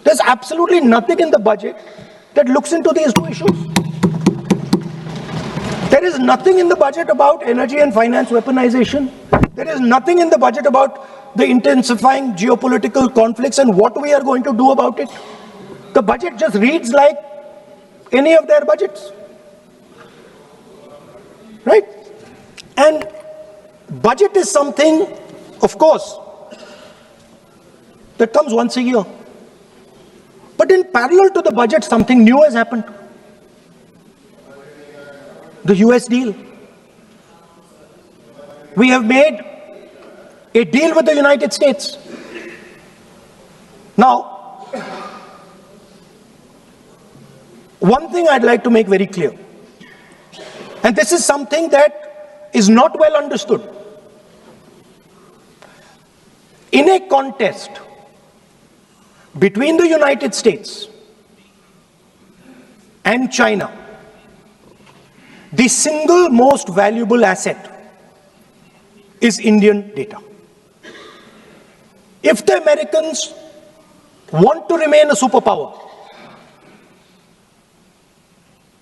There's absolutely nothing in the budget that looks into these two issues. There is nothing in the budget about energy and finance weaponization. There is nothing in the budget about the intensifying geopolitical conflicts and what we are going to do about it. The budget just reads like any of their budgets. Right? And budget is something, of course, that comes once a year. But in parallel to the budget, something new has happened. The US deal. We have made a deal with the United States. Now, one thing I'd like to make very clear, and this is something that is not well understood. In a contest between the United States and China, the single most valuable asset is Indian data. If the Americans want to remain a superpower,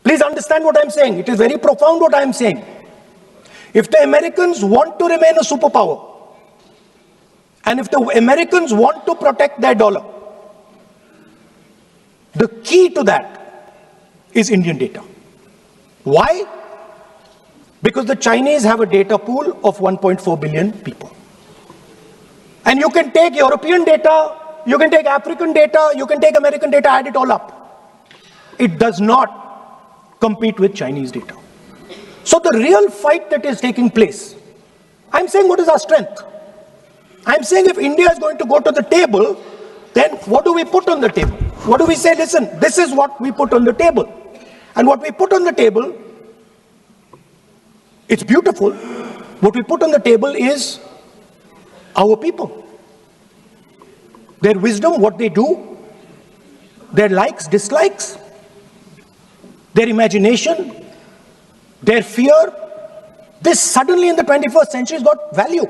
please understand what I'm saying. It is very profound what I'm saying. If the Americans want to remain a superpower, and if the Americans want to protect their dollar, the key to that is Indian data. Why? Because the Chinese have a data pool of 1.4 billion people. And you can take European data, you can take African data, you can take American data, add it all up. It does not compete with Chinese data. So the real fight that is taking place, I'm saying what is our strength? I'm saying if India is going to go to the table, then what do we put on the table? What do we say? Listen, this is what we put on the table. And what we put on the table, it's beautiful. What we put on the table is our people. Their wisdom, what they do, their likes, dislikes, their imagination, their fear. This suddenly in the 21st century has got value.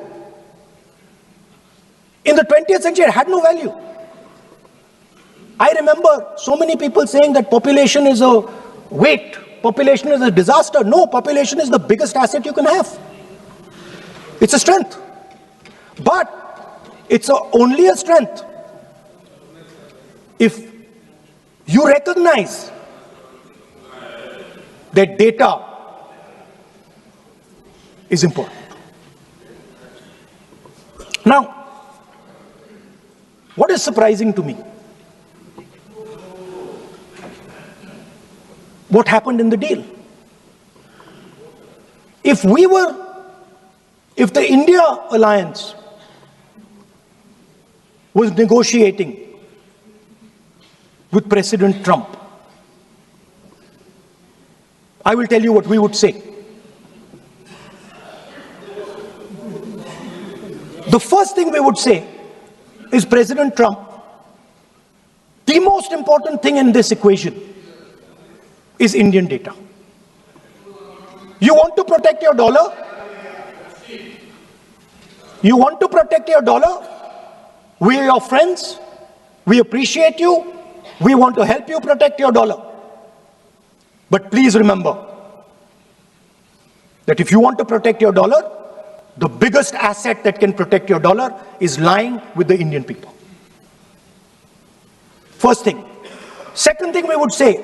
In the 20th century, it had no value. I remember so many people saying that population is a weight, population is a disaster. No, population is the biggest asset you can have. It's a strength. But it's only a strength if you recognize that data is important. Now, what is surprising to me? What happened in the deal? If the India alliance was negotiating with President Trump, I will tell you what we would say. The first thing we would say is, President Trump, the most important thing in this equation is Indian data. You want to protect your dollar? You want to protect your dollar? We are your friends. We appreciate you. We want to help you protect your dollar. But please remember that if you want to protect your dollar, the biggest asset that can protect your dollar is lying with the Indian people. First thing. Second thing we would say,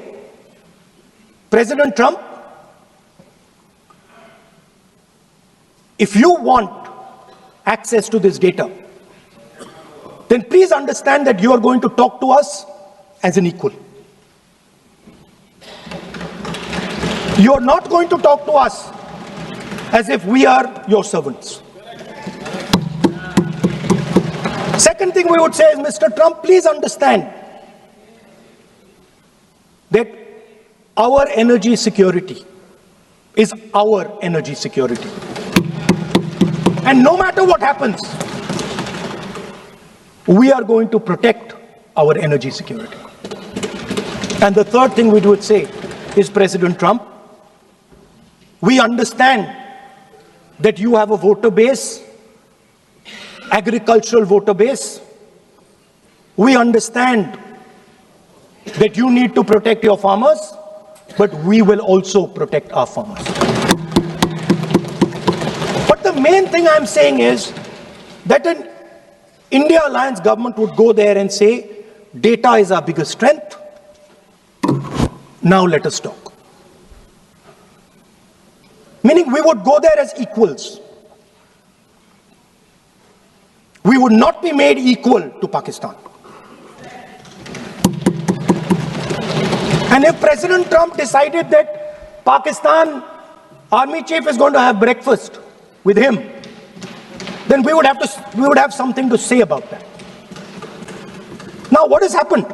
President Trump, if you want access to this data, then please understand that you are going to talk to us as an equal. You are not going to talk to us as if we are your servants. Second thing we would say is, Mr. Trump, please understand that our energy security is our energy security. And no matter what happens, we are going to protect our energy security. And the third thing we would say is, President Trump, we understand that you have a voter base, agricultural voter base, We understand that you need to protect your farmers, but we will also protect our farmers. But the main thing I'm saying is that an India Alliance government would go there and say, data is our biggest strength. Now let us talk. Meaning we would go there as equals. We would not be made equal to Pakistan. And if President Trump decided that Pakistan army chief is going to have breakfast with him, then we would have something to say about that. Now, what has happened?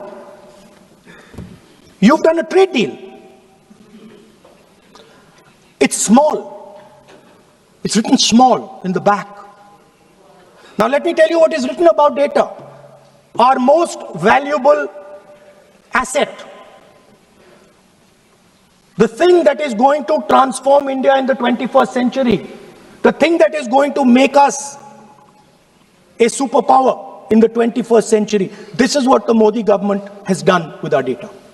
You've done a trade deal. It's small. It's written small in the back. Now, let me tell you what is written about data. Our most valuable asset. The thing that is going to transform India in the 21st century. The thing that is going to make us a superpower in the 21st century. This is what the Modi government has done with our data.